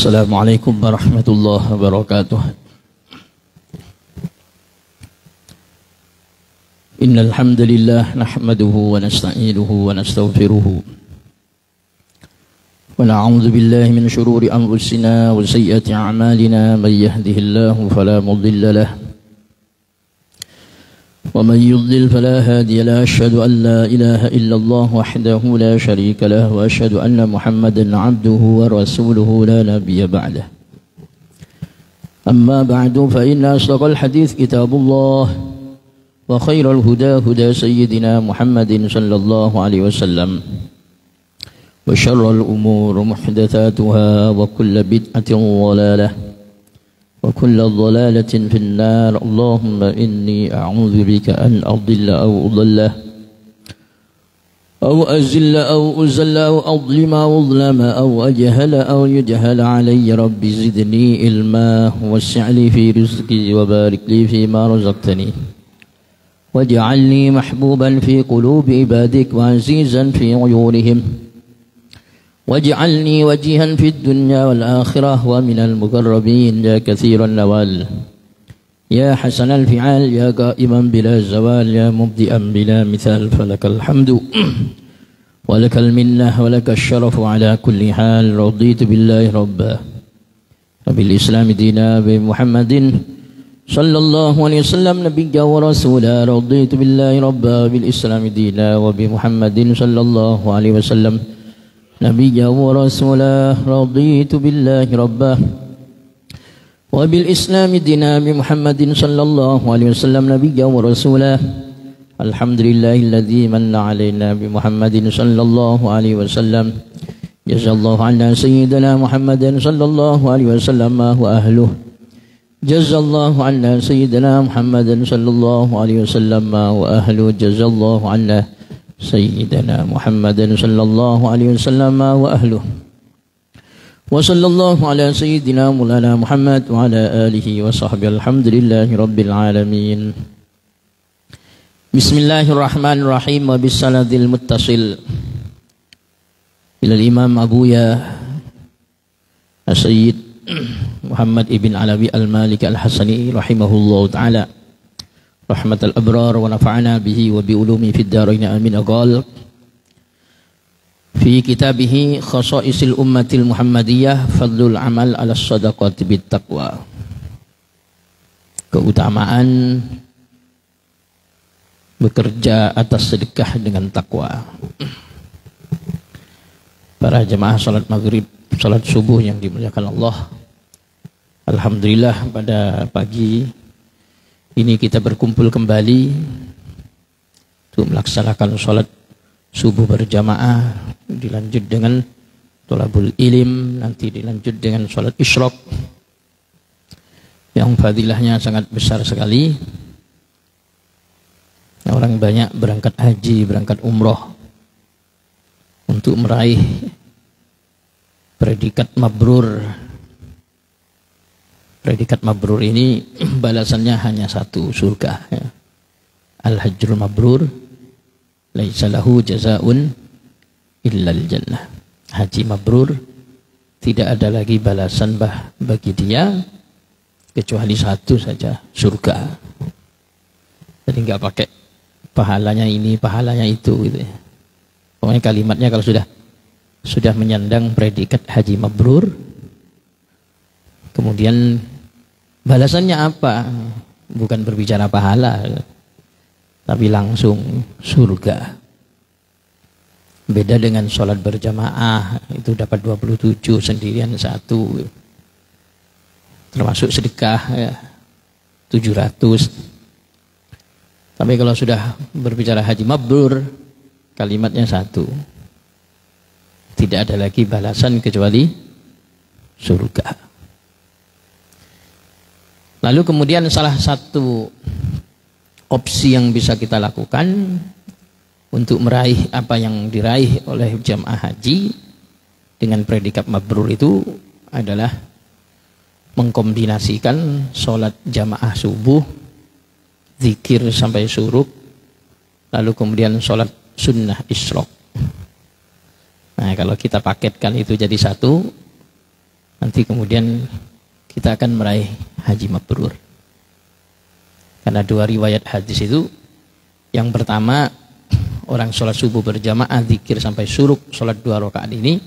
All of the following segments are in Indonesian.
Assalamualaikum warahmatullahi wabarakatuh. Innal hamdalillah nahmaduhu wa nasta'inuhu wa nastaghfiruhu wa na'udzu billahi min shururi anfusina wa sayyiati a'malina may yahdihillahu fala mudilla lahu wa man yudlil fala hadiya lahu. Asyhadu an la ilaha illallah wahdahu la syarika lahu wa asyhadu anna Muhammadan 'abduhu wa rasuluhu la nabiyya ba'dahu. Amma ba'du fa inna asdaqal hadits kitabullah wa khairal huda huda sayyidina Muhammadin sallallahu alaihi wasallam wa syarrul umuri muhdatsatuha wa kullu bid'atin dhalalah wa kullu dhalalatin finnar. Allahumma inni a'udzu bika an adilla aw udalla aw azilla aw uzalla aw adlima aw udlama aw ajhala aw yujhala alayya. Rabbi zidni ilma wassi'li fi rizqi wa barik li fi ma razaqtani waj'alni mahbuban fi qulubi ibadik wa azizan fi uyunihim waj'alni wajihan fid dunya wal akhirah wa minal muqarrabin ya katsiran nawal ya hasanal fi'al ya qa'iman bila zawal ya mubdi'an bila mithal falakal hamdu walakal minnah walakash syarafu ala kulli hal. Raditu billahi rabba wa bil islam dina bi Muhammadin sallallahu alaihi wasallam nabiyya wa rasula. Raditu billahi rabba wa bil islam dina wa bi Muhammadin sallallahu alaihi wasallam nabiyya wa rasula. Raditu billahi rabba wa bil islam dina bi Muhammadin sallallahu alaihi wasallam nabiyya wa rasula. Alhamdulillahilladzi manna alaina bi Muhammadin sallallahu alaihi wasallam. Jazallahu anna sayyidina Muhammadin sallallahu alaihi wasallam ma huwa ahluh. Jazallahu anna sayyidina Muhammadin sallallahu alaihi wasallam ma huwa ahluh. Jazallahu anna sayyidina Muhammadin sallallahu alaihi wasallam ma huwa ahluh. Wa sallallahu ala sayyidina Maulana Muhammad wa ala alihi wa sahbihi. Alhamdulillahi rabbil alamin. Bismillahirrahmanirrahim. Wa bisanadil muttasil ila al-imam Abuya As-Sayyid Muhammad ibn Alawi al-Maliki al-Hasani rahimahullah ta'ala rahmatal abrar wa nafa'ana bihi wa bi ulumi fid darain amin. Qala fi kitabih khasaisil ummatil muhammadiyah fadlul amal ala sadaqati bit taqwa. Keutamaan bekerja atas sedekah dengan takwa. Para jemaah salat maghrib, salat subuh yang dimuliakan Allah, alhamdulillah pada pagi ini kita berkumpul kembali untuk melaksanakan salat subuh berjamaah, dilanjut dengan thalabul ilim, nanti dilanjut dengan salat isyraq yang fadilahnya sangat besar sekali. Orang banyak berangkat haji, berangkat umroh untuk meraih predikat mabrur. Predikat mabrur ini balasannya hanya satu, surga. Al-hajjul mabrur laisa lahu jazaa'un illal jannah. Haji mabrur tidak ada lagi balasan bagi dia kecuali satu saja, surga. Jadi enggak pakai pahalanya ini, pahalanya itu gitu ya. Pokoknya kalimatnya kalau sudah menyandang predikat haji mabrur, kemudian balasannya apa? Bukan berbicara pahala, tapi langsung surga. Beda dengan sholat berjamaah, itu dapat 27, sendirian 1. Termasuk sedekah ya, 700. Tapi kalau sudah berbicara haji mabrur, kalimatnya satu. Tidak ada lagi balasan kecuali surga. Lalu kemudian salah satu opsi yang bisa kita lakukan untuk meraih apa yang diraih oleh jamaah haji dengan predikat mabrur itu adalah mengkombinasikan sholat jamaah subuh, zikir sampai syuruk, lalu kemudian sholat sunnah isyraq. Nah, kalau kita paketkan itu jadi satu, nanti kemudian kita akan meraih haji mabrur. Karena 2 riwayat hadis itu, yang pertama orang sholat subuh berjamaah zikir sampai syuruk, sholat 2 rakaat ini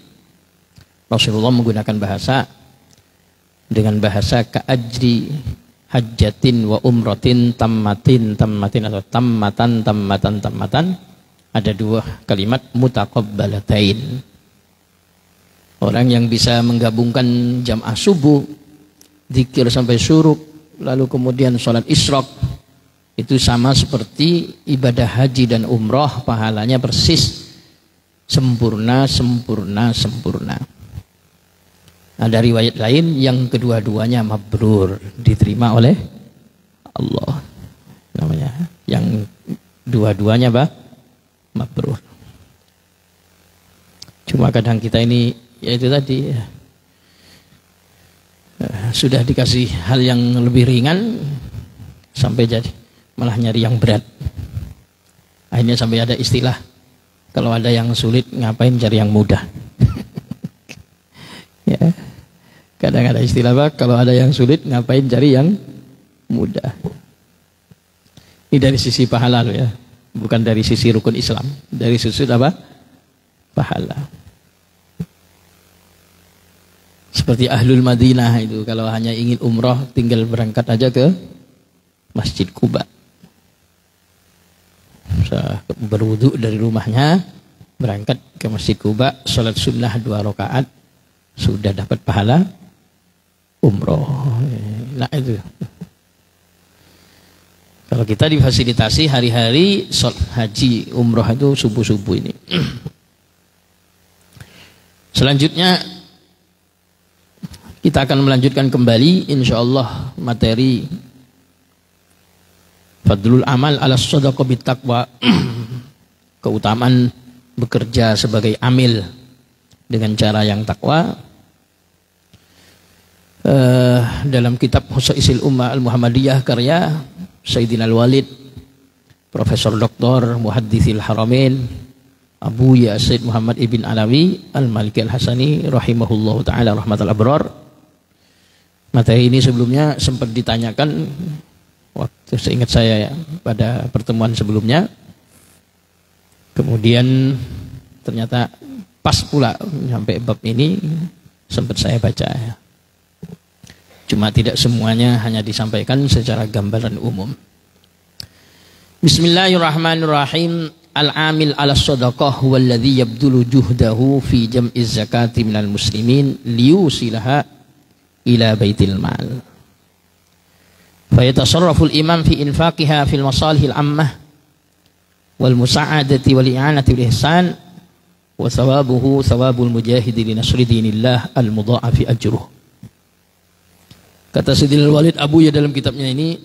Rasulullah menggunakan bahasa dengan bahasa ka'ajri hajjatin wa umratin tammatin atau tammatan. Ada 2 kalimat mutaqabbalatain. Orang yang bisa menggabungkan jamaah subuh, zikir sampai syuruk, lalu kemudian sholat isyraq, itu sama seperti ibadah haji dan umroh, pahalanya persis sempurna. Ada riwayat lain yang kedua-duanya mabrur, diterima oleh Allah. Namanya yang dua-duanya mabrur. Cuma kadang kita ini, yaitu tadi sudah dikasih hal yang lebih ringan sampai jadi malah nyari yang berat. Akhirnya sampai ada istilah, kalau ada yang sulit ngapain cari yang mudah. Ya, kadang ada istilah kalau ada yang sulit ngapain cari yang mudah. Ini dari sisi pahala loh ya, bukan dari sisi rukun Islam, dari sisi pahala. Seperti Ahlul Madinah itu, kalau hanya ingin umroh tinggal berangkat aja ke Masjid Quba. Berwudu dari rumahnya, berangkat ke Masjid Quba, sholat sunnah 2 rakaat, sudah dapat pahala umroh. Nah itu. Kalau kita difasilitasi hari-hari sholat haji umroh itu subuh-subuh ini. Selanjutnya kita akan melanjutkan kembali insyaallah materi Fadlul amal ala shadaqah bittaqwa. Keutamaan bekerja sebagai amil dengan cara yang takwa. Dalam kitab Khosaisil Ummah Al-Muhammadiyah karya Sayyidina Al-Walid Profesor Dr. Muhadditsil Haramain Abu Yasid Muhammad Ibn Alawi Al-Maliki Al-Hasani rahimahullahu ta'ala rahmatal abrar. Materi ini sebelumnya sempat ditanyakan waktu seingat saya ya, pada pertemuan sebelumnya. Kemudian ternyata pas pula sampai bab ini sempat saya baca ya. Cuma tidak semuanya hanya disampaikan secara gambaran umum. Bismillahirrahmanirrahim. Al-amil ala shadaqah walladhi yabdulu juhdahu fi jam'iz zakati minal muslimin liyusilaha ila baitil mal. Fayatasarrafu al-imam fi infaqiha fil masalihil ammah wal musa'adati wal i'anati wal ihsan wa thawabuhu thawabul mujahidi li nasri dinillah al-mudha'afi ajruh. Kata Sayyidina Al-Walid Abu ya dalam kitabnya ini,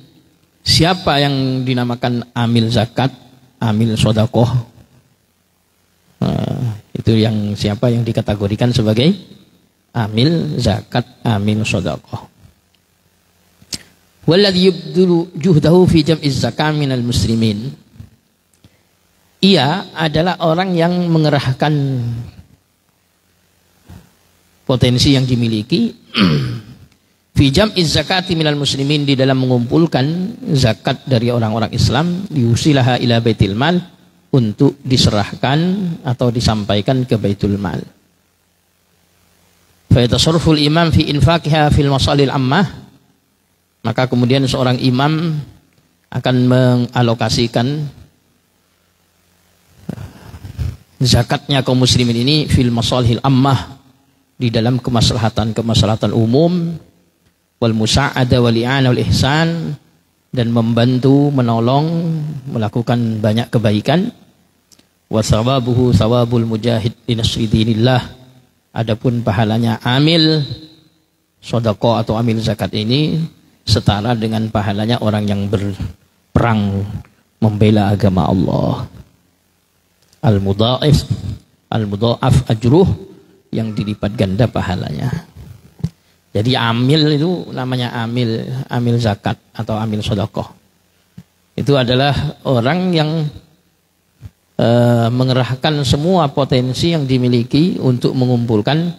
siapa yang dinamakan amil zakat, amil sedekah, itu yang siapa yang dikategorikan sebagai amil zakat, amil sedekah. Walladhi yubdulu juhdahu fi jam'iz zakah minal muslimin. Ia adalah orang yang mengerahkan potensi yang dimiliki fi jam'iz zakati minal muslimin, di dalam mengumpulkan zakat dari orang-orang Islam, diusilaha ila baitil mal, untuk diserahkan atau disampaikan ke baitul mal. Fa yatasarraful imam fi infaqiha fil masalil ammah, maka kemudian seorang imam akan mengalokasikan zakatnya kaum muslimin ini fil masalihil ammah, di dalam kemaslahatan umum, wal musa'ada wal i'ana wal ihsan, dan membantu, menolong, melakukan banyak kebaikan. Wa thawabuhu thawabul mujahid li nasri dinillah, adapun pahalanya amil sedekah atau amil zakat ini setara dengan pahalanya orang yang berperang membela agama Allah. Al-mudha'af ajruh, yang dilipat ganda pahalanya. Jadi amil itu namanya amil zakat atau amil sedekah. Itu adalah orang yang mengerahkan semua potensi yang dimiliki untuk mengumpulkan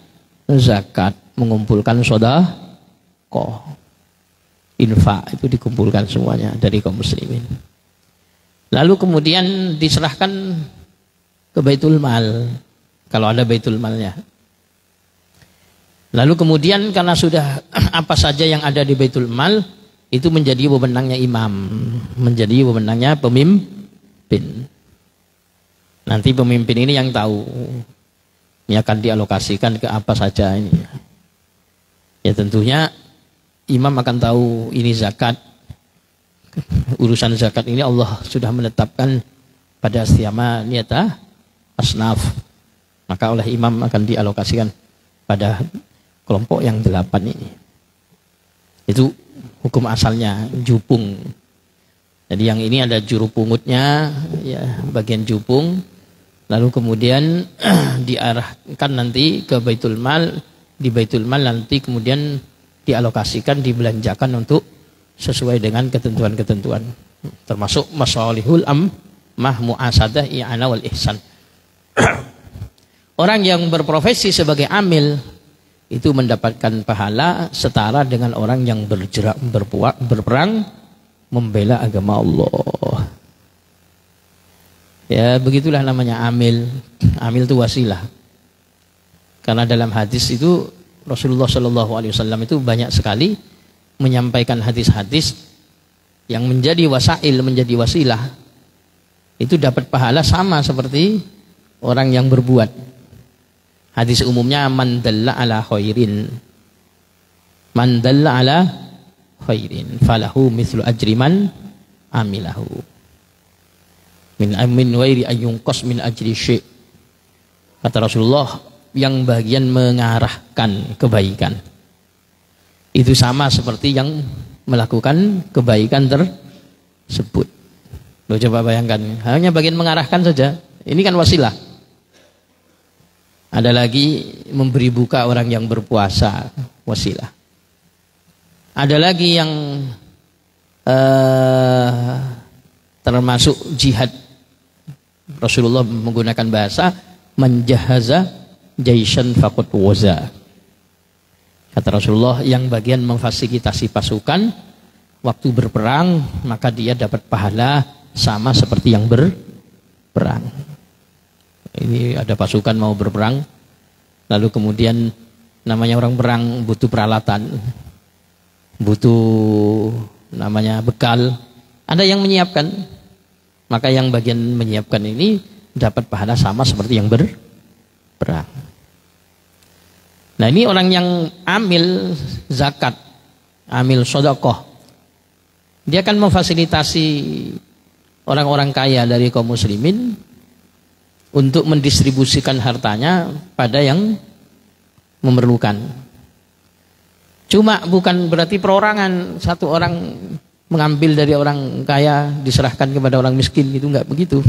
zakat, mengumpulkan sedekah, infak, itu dikumpulkan semuanya dari kaum muslimin. Lalu kemudian diserahkan ke Baitul Mal, kalau ada Baitul Malnya. Lalu kemudian karena sudah apa saja yang ada di Baitul Mal itu menjadi wewenangnya imam, menjadi wewenangnya pemimpin. Nanti pemimpin ini yang tahu, ini akan dialokasikan ke apa saja ini. Ya tentunya imam akan tahu ini zakat. Urusan zakat ini Allah sudah menetapkan pada siyama niyata asnaf. Maka oleh imam akan dialokasikan pada kelompok yang 8 ini. Itu hukum asalnya, jupung. Jadi yang ini ada juru pungutnya, ya, bagian jupung. Lalu kemudian diarahkan nanti ke Baitul Mal. Di Baitul Mal nanti kemudian dialokasikan, dibelanjakan untuk sesuai dengan ketentuan-ketentuan. Termasuk masalihul ammah, muasadah, i'anah wal ihsan. Orang yang berprofesi sebagai amil itu mendapatkan pahala setara dengan orang yang berperang membela agama Allah. Ya begitulah namanya amil. Amil itu wasilah. Karena dalam hadis itu Rasulullah SAW itu banyak sekali menyampaikan hadis-hadis yang menjadi wasail, menjadi wasilah. Itu dapat pahala sama seperti orang yang berbuat. Hadis umumnya man dalla ala khairin, man dalla ala khairin falahu mithlu ajri man amilahu min ghairi ayyunqas min ajri syai'. Kata Rasulullah, yang bagian mengarahkan kebaikan itu sama seperti yang melakukan kebaikan tersebut. Lo coba bayangkan, hanya bagian mengarahkan saja. Ini kan wasilah. Ada lagi memberi buka orang yang berpuasa, wasilah. Ada lagi yang termasuk jihad. Rasulullah menggunakan bahasa menjahaza jaisan faqad waza. Kata Rasulullah, yang bagian memfasilitasi pasukan waktu berperang, maka dia dapat pahala sama seperti yang berperang. Ini ada pasukan mau berperang, lalu kemudian namanya orang perang butuh peralatan, butuh namanya bekal, ada yang menyiapkan, maka yang bagian menyiapkan ini dapat pahala sama seperti yang berperang. Nah ini orang yang amil zakat, amil sedekah, dia akan memfasilitasi orang-orang kaya dari kaum muslimin untuk mendistribusikan hartanya pada yang memerlukan. Cuma bukan berarti perorangan, satu orang mengambil dari orang kaya diserahkan kepada orang miskin, itu enggak begitu.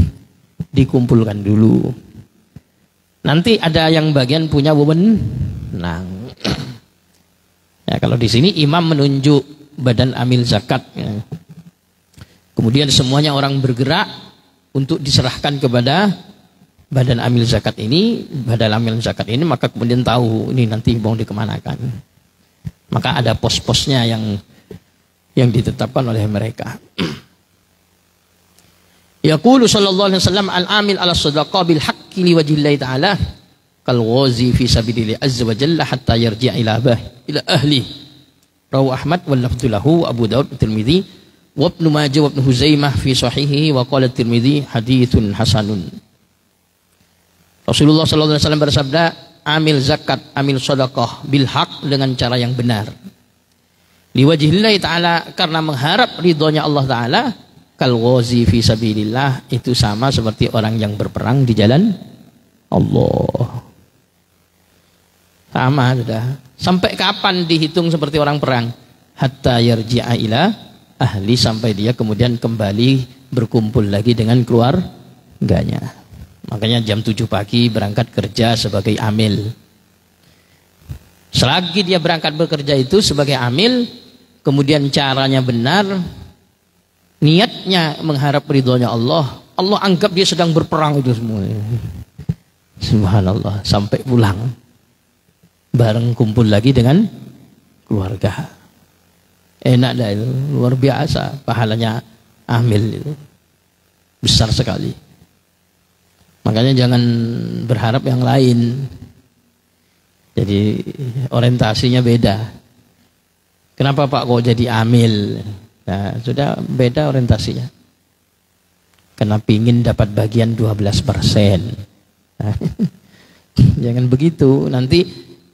Dikumpulkan dulu. Nanti ada yang bagian punya wewenang. Ya, kalau di sini imam menunjuk badan amil zakat. Ya. Kemudian semuanya orang bergerak untuk diserahkan kepada badan amil zakat ini, badan amil zakat ini, maka kemudian tahu ini nanti mau dikemanakan. Maka ada pos-posnya yang ditetapkan oleh mereka. Yaqulu sallallahu alaihi wasallam al-amil ala shadaqah bil haqqi li wajhillahi ta'ala kal ghazi fi sabilillah azza wa jalla hatta yarji'a ila ahli. Rawahu Ahmad wal lafdhu lahu Abu Daud Tirmidzi wa Ibnu Majah wa Ibnu Huzaimah fi sahihihi wa qala Tirmidzi haditsun hasanun. Rasulullah SAW bersabda, amil zakat, amil sedekah bil haq, dengan cara yang benar. Liwajhillahi ta'ala, karena mengharap ridhonya Allah Ta'ala. Kal ghazi fi sabilillah, itu sama seperti orang yang berperang di jalan Allah. Sama sudah. Sampai kapan dihitung seperti orang perang? Hatta yarji'a ila ahli, sampai dia kemudian kembali berkumpul lagi dengan keluarganya. Makanya jam 7 pagi berangkat kerja sebagai amil. Selagi dia berangkat bekerja itu sebagai amil, kemudian caranya benar, niatnya mengharap ridhonya Allah, Allah anggap dia sedang berperang itu semua. Subhanallah, sampai pulang bareng kumpul lagi dengan keluarga. Enak dah itu, luar biasa pahalanya amil itu. Besar sekali. Makanya jangan berharap yang lain. Jadi orientasinya beda. Kenapa Pak kok jadi amil? Nah, sudah beda orientasinya. Karena pingin dapat bagian 12%. Nah, jangan begitu. Nanti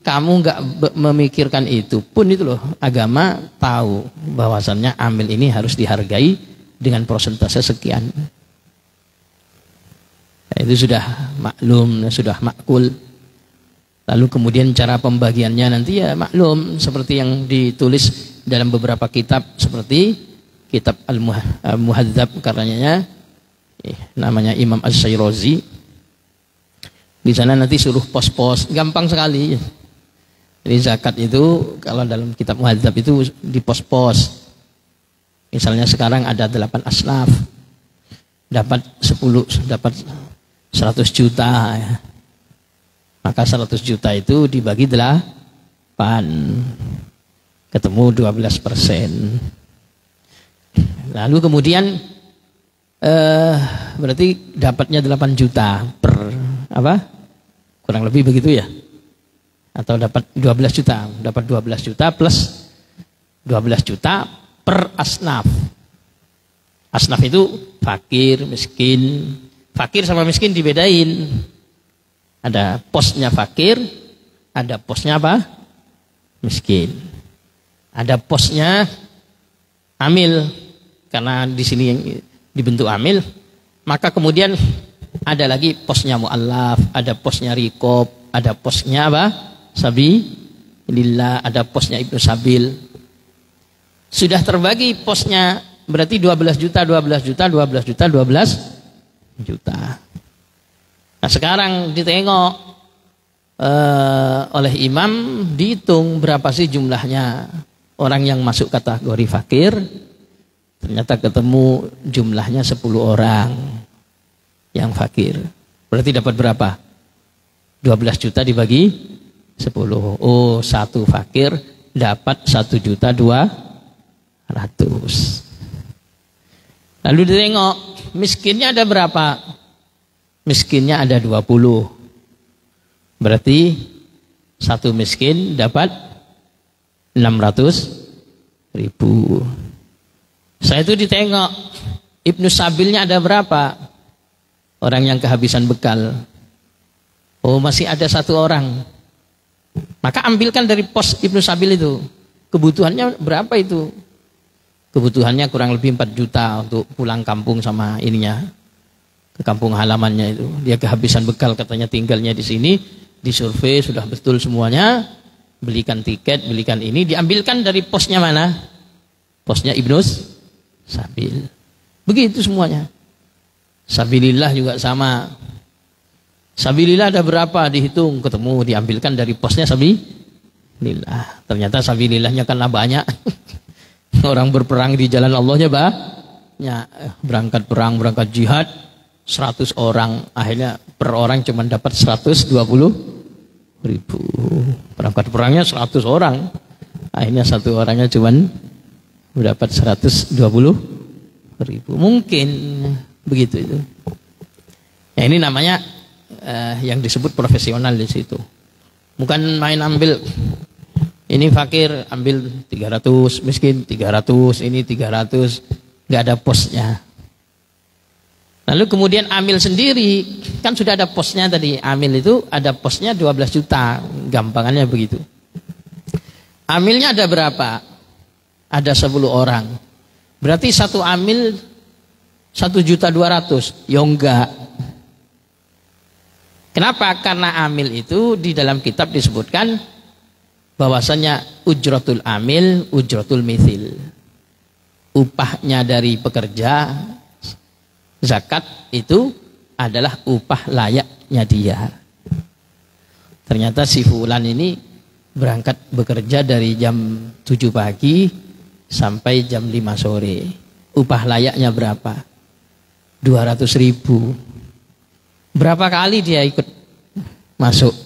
kamu nggak memikirkan itu pun itu loh. Agama tahu bahwasannya amil ini harus dihargai dengan persentase sekian. Nah, itu sudah maklum, sudah makul. Lalu kemudian cara pembagiannya nanti ya maklum seperti yang ditulis dalam beberapa kitab seperti kitab Al-Muhadzab karenanya namanya Imam Asy-Syairazi. Di sana nanti suruh pos-pos, gampang sekali. Jadi zakat itu kalau dalam kitab Muhadzab itu di pos-pos. Misalnya sekarang ada 8 asnaf. Dapat 100 juta ya. Maka 100 juta itu dibagi 8. Ketemu 12%. Lalu kemudian berarti dapatnya 8 juta per apa? Kurang lebih begitu ya. Atau dapat 12 juta. Dapat 12 juta plus 12 juta per asnaf. Asnaf itu fakir, miskin. Fakir sama miskin dibedain. Ada posnya fakir, ada posnya apa? Miskin. Ada posnya amil, karena di sini yang dibentuk amil, maka kemudian ada lagi posnya mu'allaf, ada posnya rikob, ada posnya apa? Sabilillah, ada posnya ibnu sabil. Sudah terbagi posnya, berarti 12 juta, 12 juta, 12 juta, 12 juta. Nah sekarang ditengok oleh imam, dihitung berapa sih jumlahnya orang yang masuk kategori fakir. Ternyata ketemu jumlahnya 10 orang yang fakir. Berarti dapat berapa? 12 juta dibagi 10. Oh, satu fakir dapat 1.200.000. Lalu ditengok miskinnya ada berapa? Miskinnya ada 20. Berarti satu miskin dapat 600.000. Saya itu ditengok Ibnu Sabilnya ada berapa? Orang yang kehabisan bekal. Oh, masih ada 1 orang. Maka ambilkan dari pos Ibnu Sabil itu. Kebutuhannya berapa itu? Kebutuhannya kurang lebih 4 juta untuk pulang kampung sama ininya. Ke kampung halamannya itu. Dia kehabisan bekal katanya tinggalnya di sini. Disurvei sudah betul semuanya. Belikan tiket, belikan ini. Diambilkan dari posnya mana? Posnya Ibnu Sabil. Begitu semuanya. Sabilillah juga sama. Sabilillah ada berapa? Dihitung, ketemu, diambilkan dari posnya Sabilillah. Ternyata Sabilillahnya karena banyak. Orang berperang di jalan Allahnya banyak. Berangkat perang, berangkat jihad 100 orang. Akhirnya per orang cuma dapat 120.000. Berangkat perangnya 100 orang. Akhirnya satu orangnya cuma dapat 120.000. Mungkin begitu itu. Ya, ini namanya yang disebut profesional di situ. Bukan main ambil ini fakir ambil 300, miskin 300, ini 300, nggak ada posnya. Lalu kemudian amil sendiri, kan sudah ada posnya tadi. Amil itu ada posnya 12 juta, gampangannya begitu. Amilnya ada berapa? Ada 10 orang. Berarti satu amil 1.200.000. Ya enggak. Kenapa? Karena amil itu di dalam kitab disebutkan bahwasannya ujratul amil, ujratul mithil. Upahnya dari pekerja zakat itu adalah upah layaknya dia. Ternyata si fulan ini berangkat bekerja dari jam 7 pagi sampai jam 5 sore. Upah layaknya berapa? 200.000. Berapa kali dia ikut masuk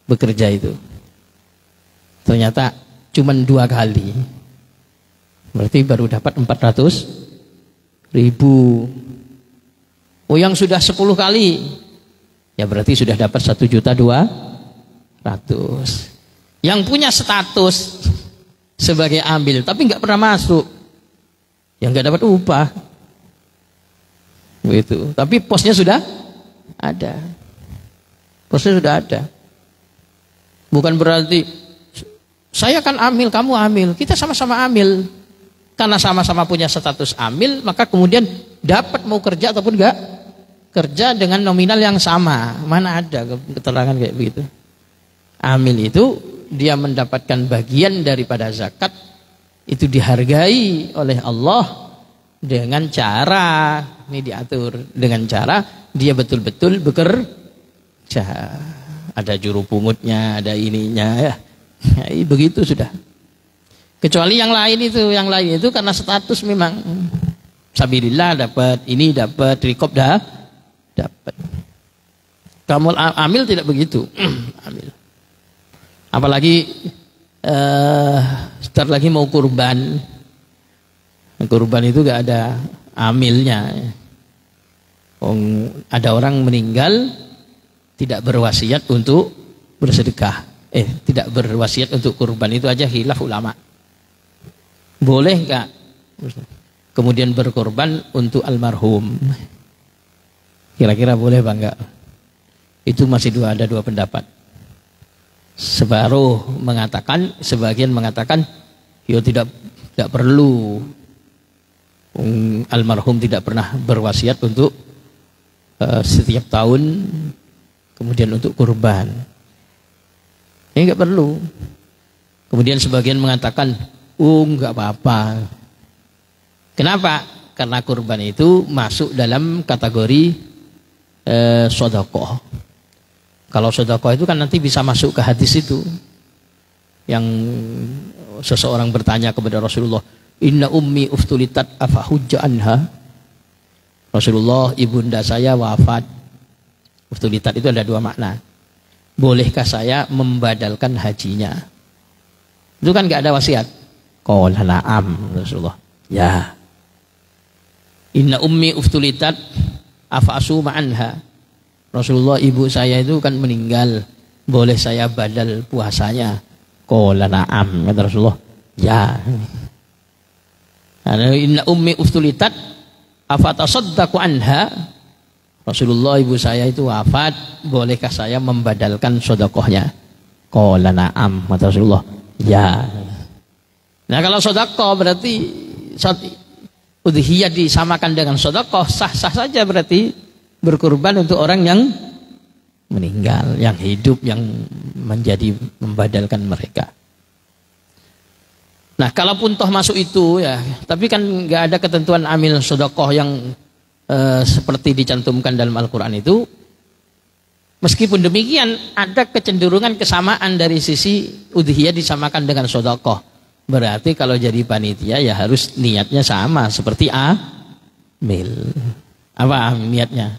bekerja itu? Ternyata cuma 2 kali. Berarti baru dapat 400.000. Oh, yang sudah 10 kali, ya berarti sudah dapat 1.200.000. Yang punya status sebagai amil tapi nggak pernah masuk, yang nggak dapat upah, begitu. Tapi posnya sudah ada, posnya sudah ada. Bukan berarti saya kan amil, kamu amil, kita sama-sama amil. Karena sama-sama punya status amil, maka kemudian dapat mau kerja ataupun enggak kerja dengan nominal yang sama. Mana ada keterangan kayak begitu? Amil itu dia mendapatkan bagian daripada zakat, itu dihargai oleh Allah dengan cara, ini diatur dengan cara dia betul-betul bekerja. Ada juru pungutnya, ada ininya ya. Begitu sudah. Kecuali yang lain itu karena status memang sabilillah dapat, ini dapat, rikob dapat. Kamu amil tidak begitu. Amil. Apalagi sebentar lagi mau kurban. Kurban itu gak ada amilnya. Ada orang meninggal tidak berwasiat untuk bersedekah. Tidak berwasiat untuk kurban, itu aja khilaf ulama. Boleh gak kemudian berkorban untuk almarhum? Kira-kira boleh apa enggak? Itu masih ada dua pendapat. Sebagian mengatakan ya tidak perlu. Almarhum tidak pernah berwasiat untuk setiap tahun kemudian untuk kurban. Ini enggak perlu. Kemudian sebagian mengatakan enggak apa-apa. Kenapa? Karena kurban itu masuk dalam kategori sedekah. Kalau sedekah itu kan nanti bisa masuk ke hadis itu yang seseorang bertanya kepada Rasulullah, inna ummi uftulitat afa hujja anha. Rasulullah, ibunda saya wafat. Uftulitat itu ada 2 makna. Bolehkah saya membadalkan hajinya? Itu kan gak ada wasiat. Qala na'am, Rasulullah. Ya. Inna ummi uftulitat afa asuma anha. Rasulullah, ibu saya itu kan meninggal, boleh saya badal puasanya? Qala na'am, kata Rasulullah. Ya. Inna ummi uftulitat afatasaddaqu anha. Rasulullah, ibu saya itu wafat, bolehkah saya membadalkan sedekahnya? Qala na'am, kata Rasulullah. Ya. Nah, kalau sedekah berarti udhiyah disamakan dengan sedekah, sah-sah saja berarti berkurban untuk orang yang meninggal, yang hidup, yang menjadi membadalkan mereka. Nah, kalaupun toh masuk itu ya, tapi kan nggak ada ketentuan amil sedekah yang seperti dicantumkan dalam Al-Quran itu. Meskipun demikian ada kecenderungan kesamaan dari sisi udhiyah disamakan dengan sedekah. Berarti kalau jadi panitia ya harus niatnya sama seperti amil. Apa niatnya?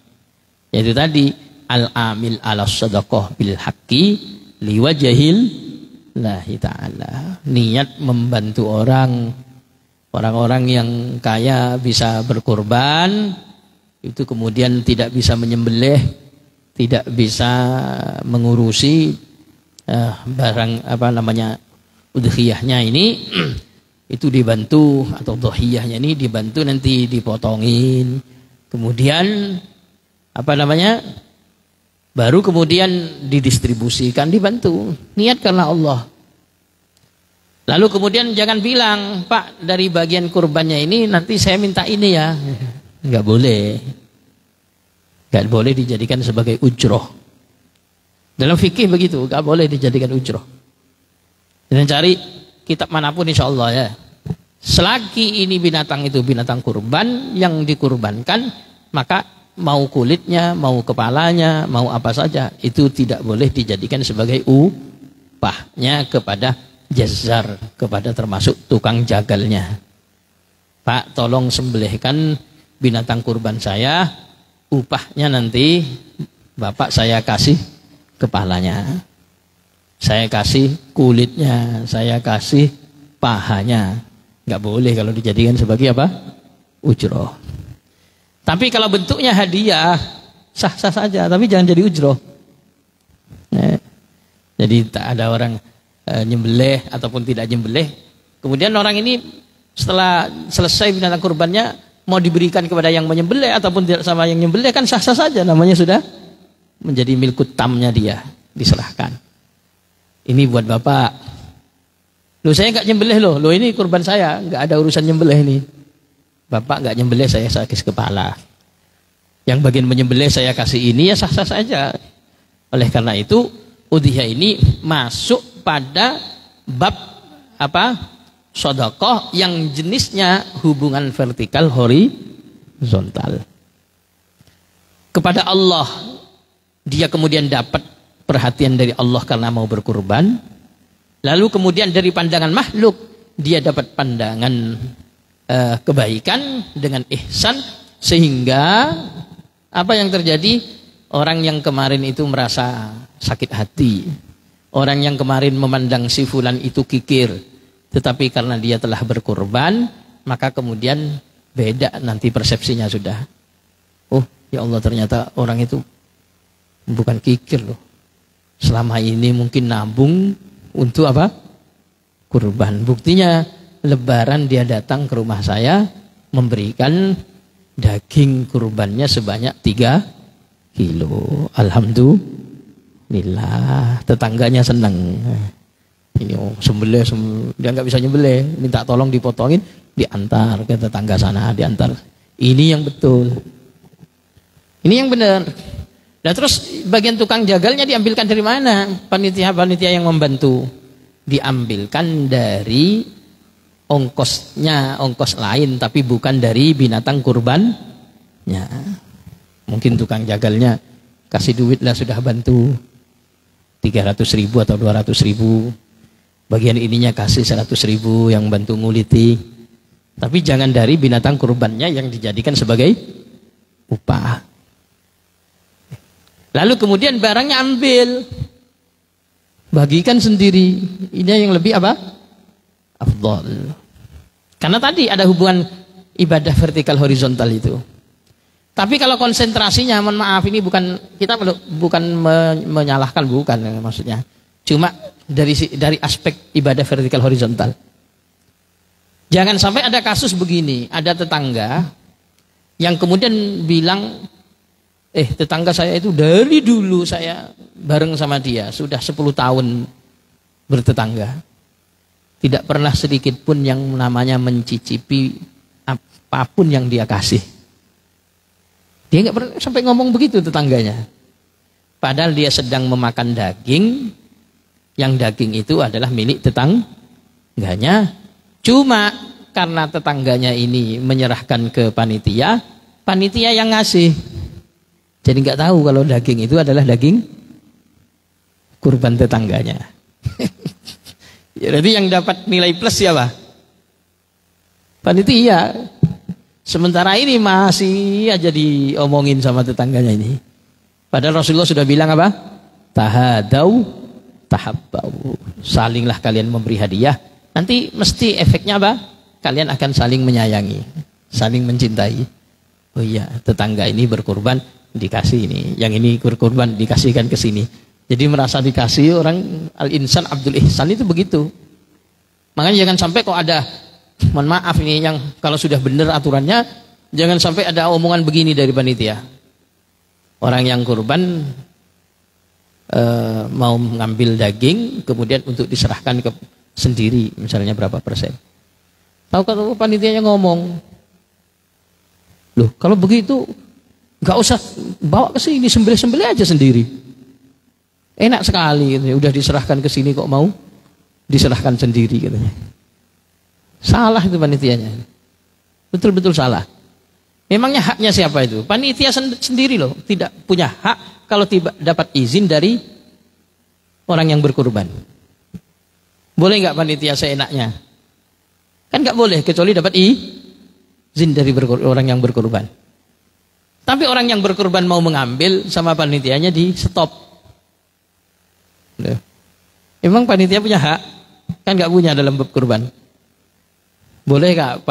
Yaitu tadi al-amil ala sedekah bil haqqi liwajhil lahi ta'ala. Niat membantu orang-orang yang kaya bisa berkorban, itu kemudian tidak bisa menyembelih, tidak bisa mengurusi barang udhiyahnya ini, itu dibantu, atau udhiyahnya ini dibantu, nanti dipotongin, kemudian baru kemudian didistribusikan, dibantu, niat karena Allah. Lalu kemudian jangan bilang, Pak, dari bagian kurbannya ini nanti saya minta ini ya. Enggak boleh. Enggak boleh dijadikan sebagai ujroh. Dalam fikih begitu, enggak boleh dijadikan ujroh. Dan cari kitab manapun insya Allah ya. Selagi ini binatang itu binatang kurban yang dikurbankan, maka mau kulitnya, mau kepalanya, mau apa saja, itu tidak boleh dijadikan sebagai upahnya kepada jazar, kepada termasuk tukang jagalnya. Pak, tolong sembelihkan binatang kurban saya, upahnya nanti Bapak saya kasih kepalanya. Saya kasih kulitnya, saya kasih pahanya. Nggak boleh kalau dijadikan sebagai apa? Ujroh. Tapi kalau bentuknya hadiah, sah-sah saja, tapi jangan jadi ujroh. Jadi tak ada orang nyembelih ataupun tidak nyembelih. Kemudian orang ini setelah selesai binatang kurbannya mau diberikan kepada yang menyembelih ataupun tidak sama yang nyembelih, kan sah-sah saja, namanya sudah menjadi milkut tamnya dia, diserahkan. Ini buat bapak. Loh saya nggak nyembelih loh ini kurban saya, nggak ada urusan nyembelih ini. Bapak nggak nyembelih, saya sakit kepala. Yang bagian menyembelih saya kasih ini, ya sah-sah saja. Oleh karena itu udhiyah ini masuk pada bab apa? Sedekah yang jenisnya hubungan vertikal horizontal. Kepada Allah dia kemudian dapat perhatian dari Allah karena mau berkurban. Lalu kemudian dari pandangan makhluk dia dapat pandangan kebaikan dengan ihsan, sehingga apa yang terjadi? Orang yang kemarin itu merasa sakit hati, orang yang kemarin memandang si fulan itu kikir, tetapi karena dia telah berkurban, maka kemudian beda nanti persepsinya sudah. Oh ya Allah, ternyata orang itu bukan kikir loh. Selama ini mungkin nabung untuk apa? Kurban. Buktinya Lebaran dia datang ke rumah saya memberikan daging kurbannya sebanyak 3 kilo. Alhamdulillah, tetangganya senang. Ini sembelih, dia nggak bisa nyembelih, minta tolong dipotongin, diantar ke tetangga sana, diantar. Ini yang betul. Ini yang benar. Nah terus bagian tukang jagalnya diambilkan dari mana? Panitia-panitia yang membantu diambilkan dari ongkosnya, ongkos lain, tapi bukan dari binatang kurbannya. Mungkin tukang jagalnya kasih duit lah, sudah bantu 300.000 atau 200.000. Bagian ininya kasih 100.000 yang bantu nguliti. Tapi jangan dari binatang kurbannya yang dijadikan sebagai upah. Lalu kemudian barangnya ambil, bagikan sendiri. Ini yang lebih apa? Afdal. Karena tadi ada hubungan ibadah vertikal horizontal itu. Tapi kalau konsentrasinya, mohon maaf, ini bukan, kita bukan menyalahkan, bukan maksudnya. Cuma dari aspek ibadah vertikal horizontal. Jangan sampai ada kasus begini, ada tetangga yang kemudian bilang, tetangga saya itu dari dulu saya bareng sama dia, sudah 10 tahun bertetangga. Tidak pernah sedikit pun yang namanya mencicipi apapun yang dia kasih. Dia nggak pernah sampai ngomong begitu tetangganya. Padahal dia sedang memakan daging, yang daging itu adalah milik tetangganya. Cuma karena tetangganya ini menyerahkan ke panitia, panitia yang ngasih. Jadi nggak tahu kalau daging itu adalah daging kurban tetangganya. Jadi yang dapat nilai plus siapa? Panitia. Sementara ini masih aja diomongin sama tetangganya ini. Padahal Rasulullah sudah bilang apa? Tahadau tahabbau. Salinglah kalian memberi hadiah. Nanti mesti efeknya apa? Kalian akan saling menyayangi, saling mencintai. Oh iya, tetangga ini berkurban, dikasih ini. Yang ini berkurban, dikasihkan ke sini. Jadi merasa dikasih, orang al-insan Abdul Ihsan itu begitu. Makanya jangan sampai kok ada, mohon maaf ini, yang kalau sudah benar aturannya, jangan sampai ada omongan begini dari panitia. Orang yang kurban mau mengambil daging, kemudian untuk diserahkan ke sendiri, misalnya berapa persen. Tahu kalau panitianya ngomong, loh kalau begitu nggak usah bawa ke sini, sembelih-sembelih aja sendiri. Enak sekali, gitu. Udah diserahkan ke sini kok mau diserahkan sendiri, katanya. Salah itu panitianya, betul-betul salah. Memangnya haknya siapa itu? Panitia sendiri loh, tidak punya hak kalau tidak dapat izin dari orang yang berkurban. Boleh nggak panitia seenaknya? Kan nggak boleh kecuali dapat izin dari orang yang berkurban. Tapi orang yang berkurban mau mengambil, sama panitianya di stop. Emang panitia punya hak? Kan nggak punya dalam bab kurban. Boleh nggak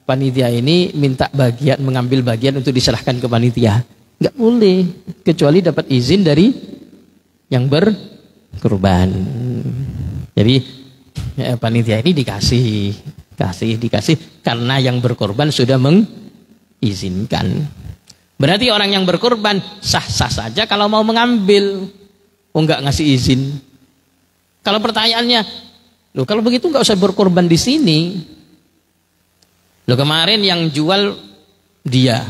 panitia ini minta bagian, mengambil bagian untuk diserahkan ke panitia? Nggak boleh, kecuali dapat izin dari yang berkurban. Jadi panitia ini dikasih karena yang berkorban sudah mengizinkan. Berarti orang yang berkorban sah-sah saja kalau mau mengambil. Enggak ngasih izin. Kalau pertanyaannya, loh kalau begitu enggak usah berkorban di sini. Loh kemarin yang jual dia,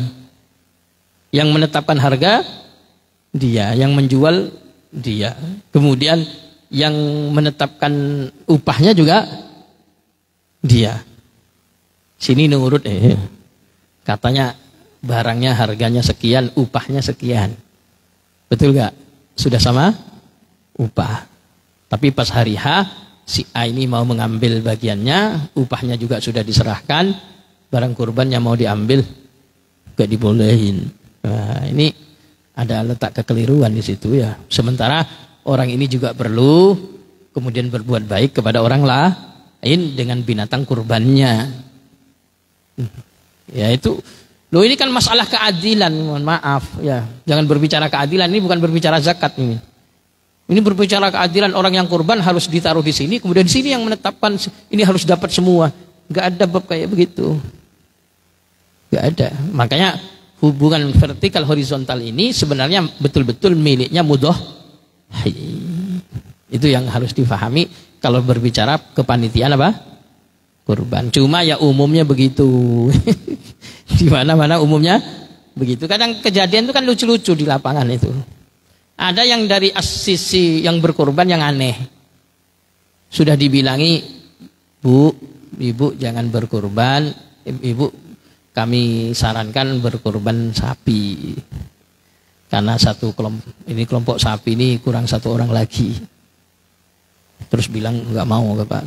yang menetapkan harga dia, yang menjual dia, kemudian yang menetapkan upahnya juga dia. Sini nurut katanya barangnya harganya sekian, upahnya sekian. Betul gak? Sudah sama upah. Tapi pas hari H si A ini mau mengambil bagiannya, upahnya juga sudah diserahkan, barang kurbannya mau diambil gak dibolehin. Nah, ini ada letak kekeliruan di situ ya. Sementara orang ini juga perlu kemudian berbuat baik kepada orang lain dengan binatang kurbannya. Ya itu, loh ini kan masalah keadilan, mohon maaf ya. Jangan berbicara keadilan, ini bukan berbicara zakat ini. Ini berbicara keadilan, orang yang kurban harus ditaruh di sini, kemudian di sini yang menetapkan ini harus dapat semua. Gak ada bab kayak begitu. Gak ada. Makanya hubungan vertikal horizontal ini sebenarnya betul-betul miliknya mudhoh. Itu yang harus difahami kalau berbicara kepanitiaan apa? Kurban. Cuma ya umumnya begitu. Di mana-mana umumnya begitu. Kadang kejadian itu kan lucu-lucu di lapangan itu. Ada yang dari sisi yang berkurban yang aneh. Sudah dibilangi, Bu, Ibu jangan berkurban. Ibu, kami sarankan berkurban sapi. Karena kelompok sapi ini kurang satu orang lagi. Terus bilang nggak mau Bapak,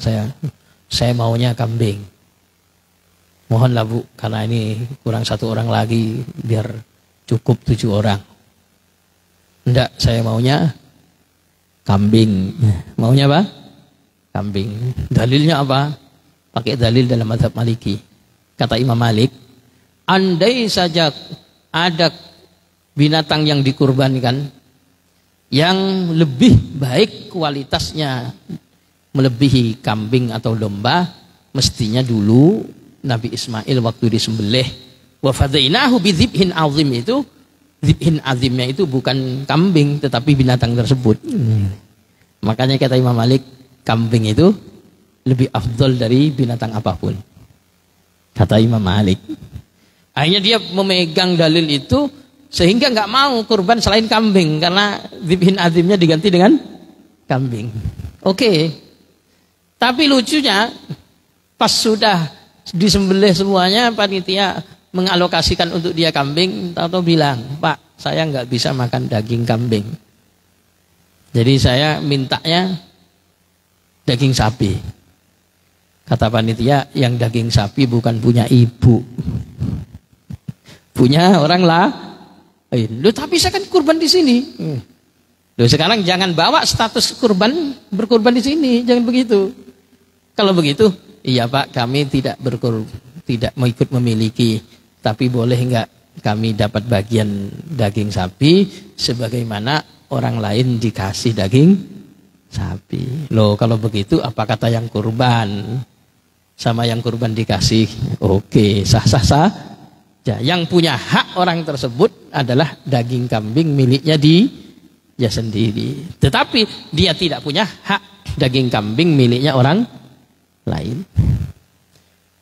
saya maunya kambing. Mohonlah Bu, karena ini kurang satu orang lagi biar cukup 7 orang. Enggak, saya maunya kambing. Maunya apa? Kambing. Dalilnya apa? Pakai dalil dalam mazhab Maliki. Kata Imam Malik, andai saja ada binatang yang dikurbankan yang lebih baik kualitasnya melebihi kambing atau domba, mestinya dulu Nabi Ismail waktu disembelih wa fadainahu bidzibhin azim, itu dzibhin azimnya itu bukan kambing tetapi binatang tersebut. Makanya kata Imam Malik, kambing itu lebih afdol dari binatang apapun. Kata Imam Malik. Akhirnya dia memegang dalil itu sehingga nggak mau kurban selain kambing karena dzibhin azimnya diganti dengan kambing. Oke. Tapi lucunya pas sudah disembelih semuanya, panitia mengalokasikan untuk dia kambing, tahu-tahu bilang, Pak, saya nggak bisa makan daging kambing. Jadi saya mintanya daging sapi. Kata panitia, yang daging sapi bukan punya ibu, punya orang lain. Loh, tapi saya kan kurban di sini. Loh, sekarang jangan bawa status berkurban di sini, jangan begitu. Kalau begitu, iya Pak, kami tidak mau ikut memiliki, tapi boleh enggak kami dapat bagian daging sapi sebagaimana orang lain dikasih daging sapi. Loh, kalau begitu apa kata yang kurban? Sama yang kurban dikasih, oke, sah-sah saja. Yang punya hak orang tersebut adalah daging kambing miliknya dia sendiri. Tetapi dia tidak punya hak daging kambing miliknya orang lain.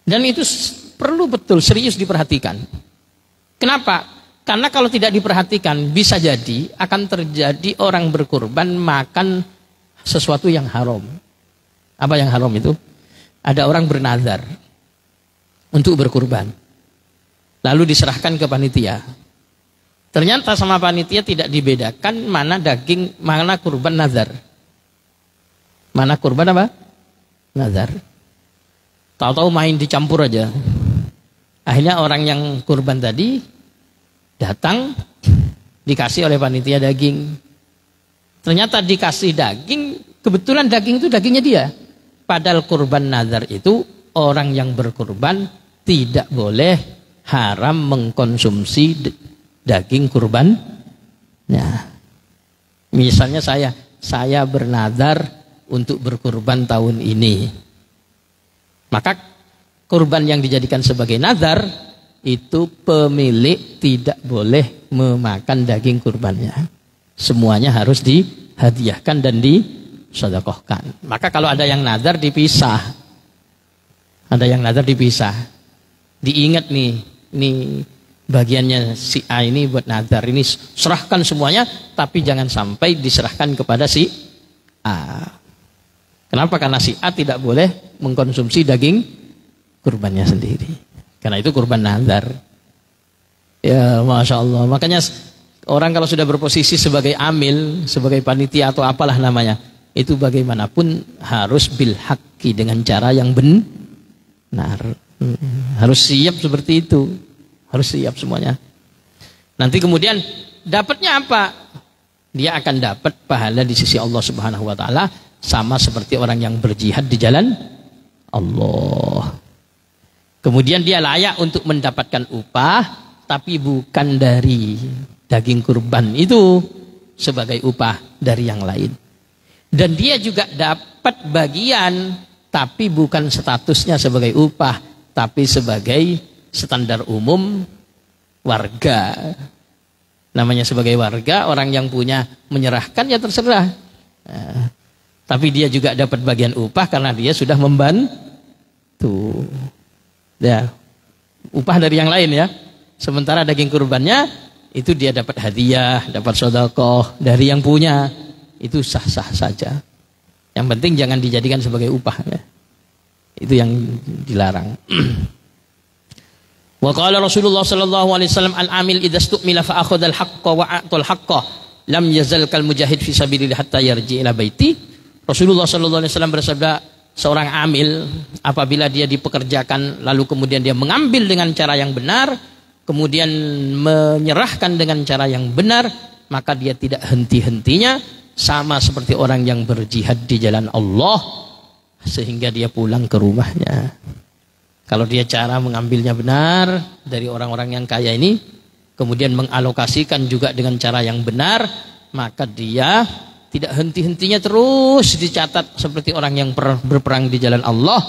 Dan itu perlu betul serius diperhatikan. Kenapa? Karena kalau tidak diperhatikan bisa jadi akan terjadi orang berkurban makan sesuatu yang haram. Apa yang haram itu? Ada orang bernazar untuk berkurban, lalu diserahkan ke panitia. Ternyata sama panitia tidak dibedakan mana daging, mana kurban nazar. Mana kurban apa? Nazar. Tahu-tahu main dicampur aja. Akhirnya orang yang kurban tadi datang dikasih oleh panitia daging. Ternyata dikasih daging Kebetulan daging itu dagingnya dia. Padahal kurban nazar itu orang yang berkurban tidak boleh haram mengkonsumsi daging kurban. Nah, misalnya saya bernazar untuk berkurban tahun ini. Maka kurban yang dijadikan sebagai nazar itu pemilik tidak boleh memakan daging kurbannya. Semuanya harus dihadiahkan dan disedekahkan. Maka kalau ada yang nazar dipisah. Ada yang nazar dipisah. Diingat nih bagiannya si A ini buat nazar, ini serahkan semuanya, tapi jangan sampai diserahkan kepada si A. Kenapa? Karena si A tidak boleh mengkonsumsi daging kurbannya sendiri. Karena itu kurban nazar. Ya, Masya Allah. Makanya orang kalau sudah berposisi sebagai amil, sebagai panitia atau apalah namanya, itu bagaimanapun harus bil haqqi, dengan cara yang benar. Harus siap seperti itu. Harus siap semuanya. Nanti kemudian dapatnya apa? Dia akan dapat pahala di sisi Allah Subhanahu wa taala sama seperti orang yang berjihad di jalan Allah. Kemudian dia layak untuk mendapatkan upah, tapi bukan dari daging kurban itu sebagai upah dari yang lain. Dan dia juga dapat bagian, tapi bukan statusnya sebagai upah, tapi sebagai standar umum warga. Namanya sebagai warga, orang yang punya menyerahkan ya terserah. Nah, tapi dia juga dapat bagian upah karena dia sudah membantu. Ya, upah dari yang lain ya. Sementara daging kurbannya itu dia dapat hadiah, dapat sedekah dari yang punya. Itu sah-sah saja. Yang penting jangan dijadikan sebagai upah ya. Itu yang dilarang. Wa qala Rasulullah sallallahu alaihi wasallam al-amil idza stu'mila fa akhadha al-haqqa wa a'tal haqqa lam yazal kal mujahid fi sabilillah hatta yarji ila baiti. Rasulullah sallallahu alaihi wasallam bersabda, seorang amil apabila dia dipekerjakan lalu kemudian dia mengambil dengan cara yang benar, kemudian menyerahkan dengan cara yang benar, maka dia tidak henti-hentinya, sama seperti orang yang berjihad di jalan Allah sehingga dia pulang ke rumahnya. Kalau dia cara mengambilnya benar dari orang-orang yang kaya ini, kemudian mengalokasikan juga dengan cara yang benar, maka dia tidak henti-hentinya, terus dicatat seperti orang yang berperang di jalan Allah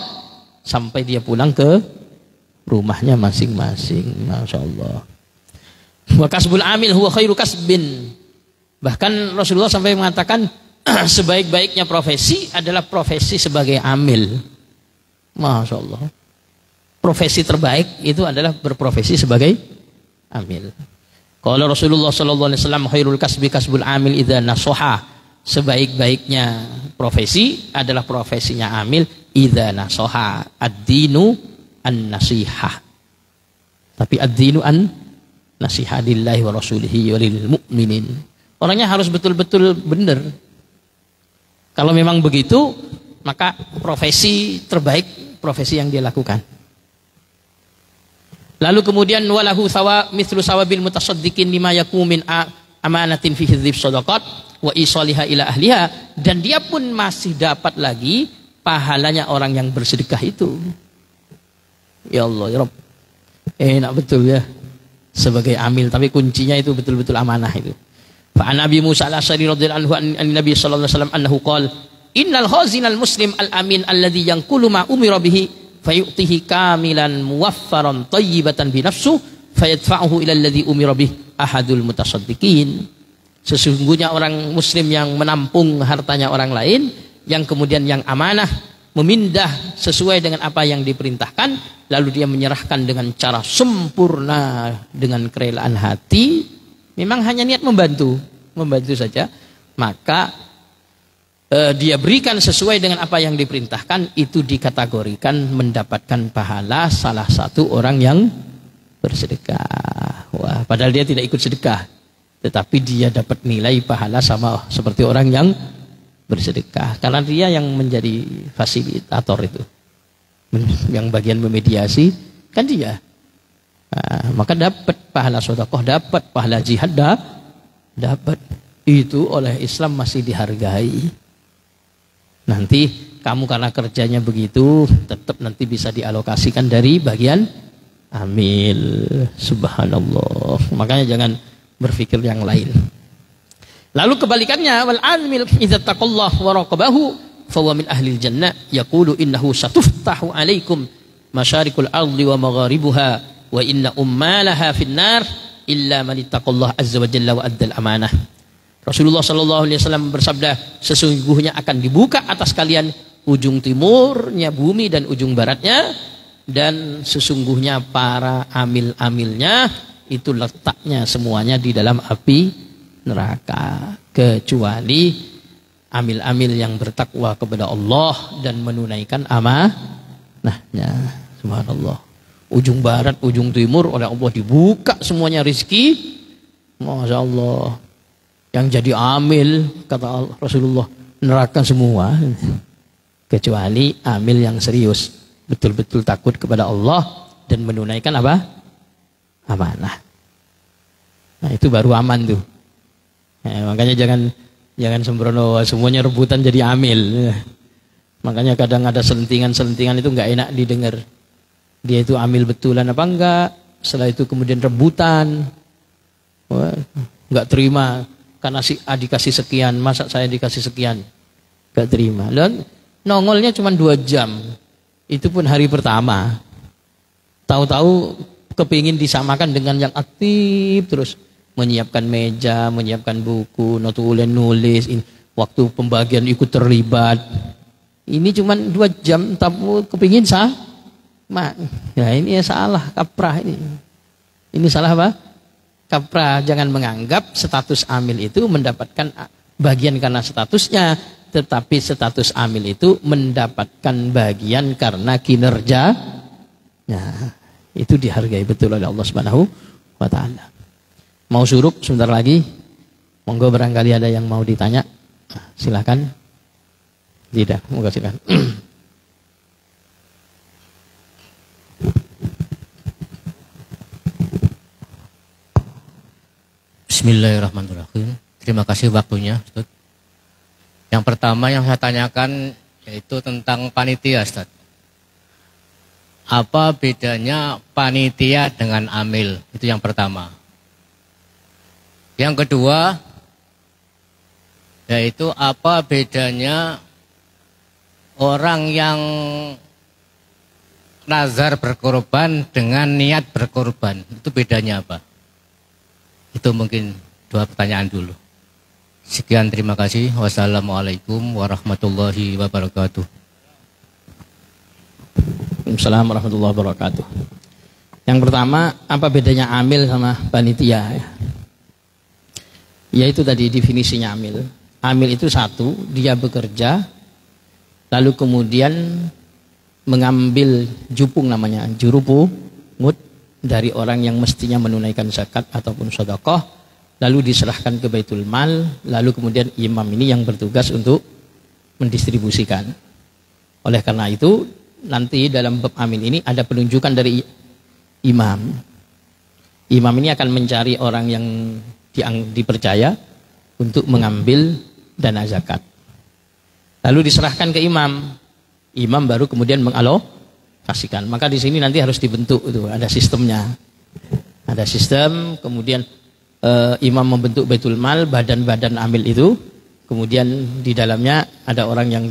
sampai dia pulang ke rumahnya masing-masing. Masya Allah. Wa kasbul amil huwa khairu kasbin. Bahkan Rasulullah sampai mengatakan sebaik-baiknya profesi adalah profesi sebagai amil. Masya Allah. Profesi terbaik itu adalah berprofesi sebagai amil. Kalau Rasulullah sallallahu alaihi wasallam khairul kasbi kasbul amil idza nasoha. Sebaik-baiknya profesi adalah profesinya amil idza nasoha. Ad-dinu an-nasihah. Tapi ad-dinu an-nasihah lillahi wa rasulihi wa lil mu'minin. Orangnya harus betul-betul benar. Kalau memang begitu, maka profesi terbaik profesi yang dia lakukan. Lalu kemudian walahu mithlu sawabil mutasaddiqin lima yakum min amanatin fi hifdz shadaqat wa isaliha ila ahliha, dan dia pun masih dapat lagi pahalanya orang yang bersedekah itu. Ya Allah ya Rabb. Enak betul ya sebagai amil, tapi kuncinya itu betul-betul amanah itu. Fa an Abi Musa al-Asy'ari radhiyallahu anhu an Nabi sallallahu alaihi wasallam annahu qala innal khazinal muslim al-amin alladhi yanqulu ma umira bihi fayu'tihi kamilan muwaffaran tayyibatan bi nafsuh fayadfa'uhu ila alladhi umira bih ahadul mutasaddiqin. Sesungguhnya orang muslim yang menampung hartanya orang lain, yang kemudian yang amanah, memindah sesuai dengan apa yang diperintahkan, lalu dia menyerahkan dengan cara sempurna dengan kerelaan hati, memang hanya niat membantu saja, maka dia berikan sesuai dengan apa yang diperintahkan, itu dikategorikan mendapatkan pahala salah satu orang yang bersedekah. Wah, padahal dia tidak ikut sedekah, tetapi dia dapat nilai pahala sama seperti orang yang bersedekah, karena dia yang menjadi fasilitator itu, yang bagian memediasi kan dia. Nah, maka dapat pahala sedekah, dapat pahala jihad, dapat. Itu oleh Islam masih dihargai. Nanti kamu karena kerjanya begitu, tetap nanti bisa dialokasikan dari bagian amil. Subhanallah. Makanya jangan berpikir yang lain. Lalu kebalikannya, wal amil idza taqallahu wa raqabahu fa huwa min ahli jannah yaqulu innahu satuftahu alaikum masyarikul ardi wa magharibuha wa inna ummalaha finnar illa man ittaqallaha azza wa jalla wa addal amanah. Rasulullah sallallahu alaihi wasallam bersabda, sesungguhnya akan dibuka atas kalian ujung timurnya bumi dan ujung baratnya, dan sesungguhnya para amil-amilnya itu letaknya semuanya di dalam api neraka, kecuali amil-amil yang bertakwa kepada Allah dan menunaikan amanahnya. Subhanallah. Ujung barat, ujung timur oleh Allah dibuka semuanya rizki. Masya Allah. Yang jadi amil, kata Rasulullah, neraka semua. Kecuali amil yang serius, betul-betul takut kepada Allah dan menunaikan apa? Amanah. Nah itu baru aman tuh. Makanya jangan sembrono semuanya rebutan jadi amil. Makanya kadang ada selentingan-selentingan itu nggak enak didengar. Dia itu amil betulan apa enggak? Setelah itu kemudian rebutan. Wah, nggak terima karena si A dikasih sekian, masa saya dikasih sekian? Nggak terima. Dan nongolnya cuma 2 jam. Itu pun hari pertama. Tahu-tahu kepingin disamakan dengan yang aktif terus. Menyiapkan meja, menyiapkan buku, notulen nulis, waktu pembagian ikut terlibat. Ini cuma 2 jam, tapi kepingin ya ini salah, kaprah ini. Ini salah apa? Kaprah. Jangan menganggap status amil itu mendapatkan bagian karena statusnya, tetapi status amil itu mendapatkan bagian karena kinerja. Nah, itu dihargai betul oleh Allah Subhanahu wa taala. Mau suruk sebentar lagi. Monggo barangkali ada yang mau ditanya. Silakan. Tidak, monggo silakan. Bismillahirrahmanirrahim. Terima kasih waktunya, Ustaz. Yang pertama yang saya tanyakan yaitu tentang panitia, Ustaz. Apa bedanya panitia dengan amil? Itu yang pertama. Yang kedua, yaitu apa bedanya orang yang nazar berkorban dengan niat berkorban? Itu bedanya apa? Itu mungkin 2 pertanyaan dulu. Sekian, terima kasih. Wassalamualaikum warahmatullahi wabarakatuh. Assalamualaikum warahmatullahi wabarakatuh. Yang pertama, apa bedanya amil sama panitia? Yaitu tadi definisinya amil. Amil itu satu, dia bekerja, lalu kemudian mengambil jupung namanya, jurupungut dari orang yang mestinya menunaikan zakat ataupun sedekah, lalu diserahkan ke Baitul Mal, lalu kemudian imam ini yang bertugas untuk mendistribusikan. Oleh karena itu, nanti dalam bab amil ini ada penunjukan dari imam. Imam ini akan mencari orang yang dipercaya untuk mengambil dana zakat. Lalu diserahkan ke imam. Imam baru kemudian mengalokasikan. Maka di sini nanti harus dibentuk itu, ada sistemnya. Ada sistem, kemudian imam membentuk Baitul Mal, badan-badan amil itu, kemudian di dalamnya ada orang yang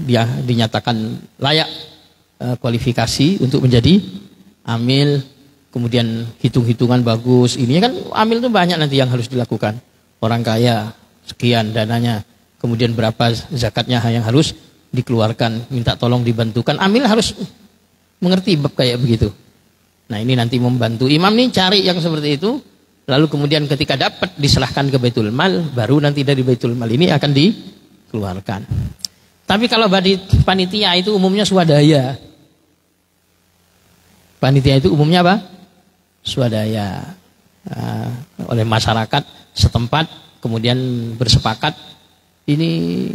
dia dinyatakan layak kualifikasi untuk menjadi amil, kemudian hitung-hitungan bagus. Ini kan amil itu banyak nanti yang harus dilakukan. Orang kaya sekian dananya, kemudian berapa zakatnya yang harus dikeluarkan, minta tolong dibantukan. Amil harus mengerti bab kayak begitu. Nah ini nanti membantu imam nih cari yang seperti itu, lalu kemudian ketika dapat diserahkan ke Baitul Mal, baru nanti dari Baitul Mal ini akan dikeluarkan. Tapi kalau panitia itu umumnya swadaya. Panitia itu umumnya apa? Swadaya. Oleh masyarakat setempat kemudian bersepakat ini,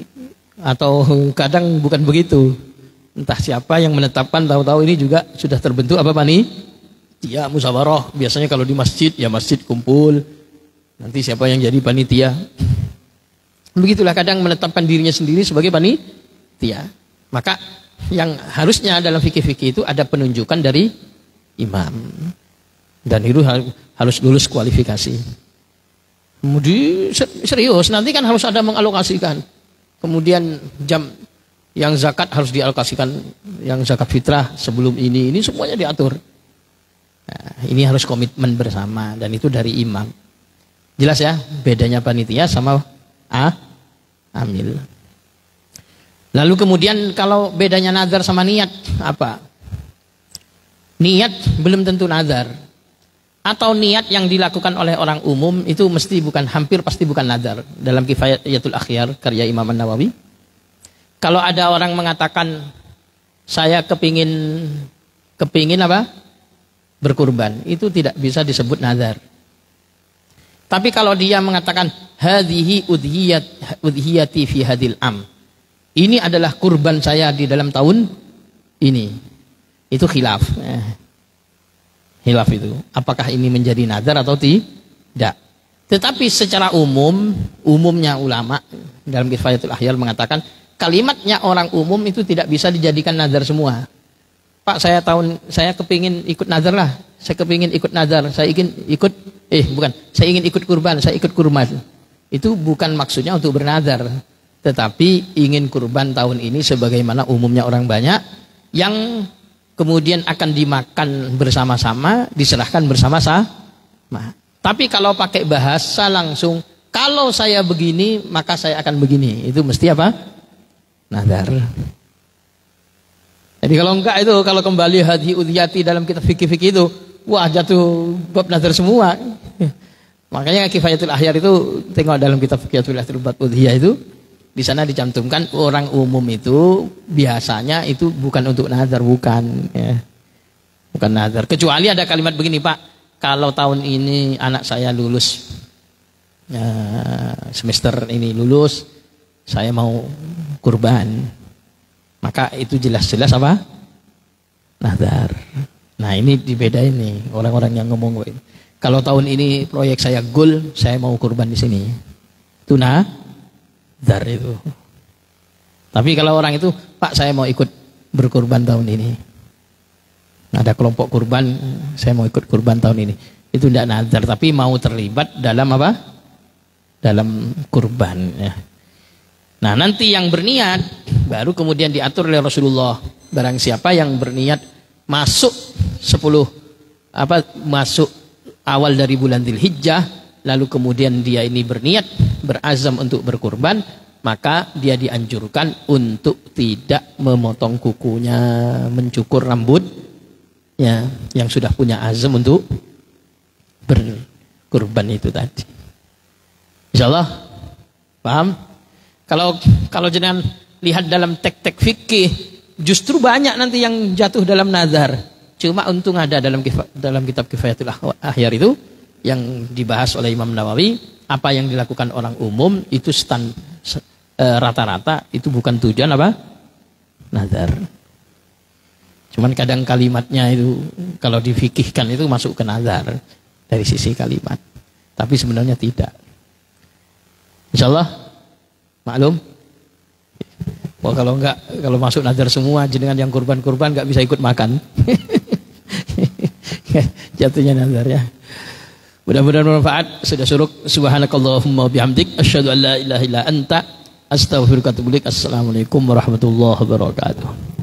atau kadang bukan begitu. Entah siapa yang menetapkan, tahu-tahu ini juga sudah terbentuk apa panitia musyawarah. Biasanya kalau di masjid, ya masjid kumpul. Nanti siapa yang jadi panitia. Begitulah kadang menetapkan dirinya sendiri sebagai panitia. panitia. Maka yang harusnya dalam fikih-fikih itu ada penunjukan dari imam. Dan itu harus lulus kualifikasi. Kemudian serius, nanti kan harus ada mengalokasikan. Kemudian jam yang zakat harus dialokasikan, yang zakat fitrah sebelum ini semuanya diatur. Nah, ini harus komitmen bersama dan itu dari imam. Jelas ya bedanya panitia sama amil. Lalu kemudian kalau bedanya nazar sama niat apa? Niat belum tentu nazar. Atau niat yang dilakukan oleh orang umum itu hampir pasti bukan nazar. Dalam Kifayatul Akhyar karya Imam An-Nawawi, kalau ada orang mengatakan saya kepingin apa? Berkurban, itu tidak bisa disebut nazar. Tapi kalau dia mengatakan hadhihi udhiyati fi hadil am, ini adalah kurban saya di dalam tahun ini, itu khilaf. Khilaf itu, apakah ini menjadi nazar atau tidak? Tetapi secara umumnya ulama dalam Kifayatul Akhyar mengatakan kalimatnya orang umum itu tidak bisa dijadikan nazar semua. Pak, saya kepingin ikut nazar lah. Saya kepingin ikut nazar. Saya ingin ikut kurban. Saya ikut kurban. Itu bukan maksudnya untuk bernazar, tetapi ingin kurban tahun ini sebagaimana umumnya orang banyak yang kemudian akan dimakan bersama-sama, diserahkan bersama-sama. Tapi kalau pakai bahasa langsung, kalau saya begini maka saya akan begini, itu mesti apa? Nazar. Jadi kalau enggak itu, kalau kembali hadhi udhiyati dalam kitab fikih-fikih itu, wah jatuh bab nazar semua. Makanya Kifayatul Akhyar itu tengok dalam kitab Kifayatul Akhyar bab udhiyah itu, di sana dicantumkan orang umum itu biasanya itu bukan untuk nazar, bukan ya. Bukan nazar. Kecuali ada kalimat begini, Pak, kalau tahun ini anak saya lulus semester ini lulus, saya mau kurban. Maka itu jelas-jelas apa? Nazar. Nah ini dibedain nih orang-orang yang ngomong kalau tahun ini proyek saya goal, saya mau kurban di sini. Itu nazar itu. Tapi kalau orang itu, Pak saya mau ikut berkurban tahun ini. Ada kelompok kurban, saya mau ikut kurban tahun ini. Itu tidak nazar, tapi mau terlibat dalam apa? Dalam kurban ya. Nah nanti yang berniat baru kemudian diatur oleh Rasulullah. Barang siapa yang berniat masuk masuk awal dari bulan Dzulhijjah, lalu kemudian dia ini berniat berazam untuk berkurban, maka dia dianjurkan untuk tidak memotong kukunya, mencukur rambut ya, yang sudah punya azam untuk berkurban itu tadi. Insyaallah paham? Kalau jenengan lihat dalam tek-tek fikih, justru banyak nanti yang jatuh dalam nazar. Cuma untung ada dalam kitab Kifayatul Akhyar itu yang dibahas oleh Imam Nawawi, apa yang dilakukan orang umum itu rata-rata itu bukan tujuan apa? Nazar. Cuman kadang kalimatnya itu kalau difikihkan itu masuk ke nazar dari sisi kalimat. Tapi sebenarnya tidak. Insyaallah maklum. Wah kalau masuk nazar semua, jenengan yang kurban-kurban nggak bisa ikut makan. Jatuhnya nazar ya. Mudah-mudahan bermanfaat. Sudah suruk. Subhanakallahumma bihamdik asyhadu an la ilaha illa anta astaghfiruka wa atubu ilaik. Assalamualaikum warahmatullahi wabarakatuh.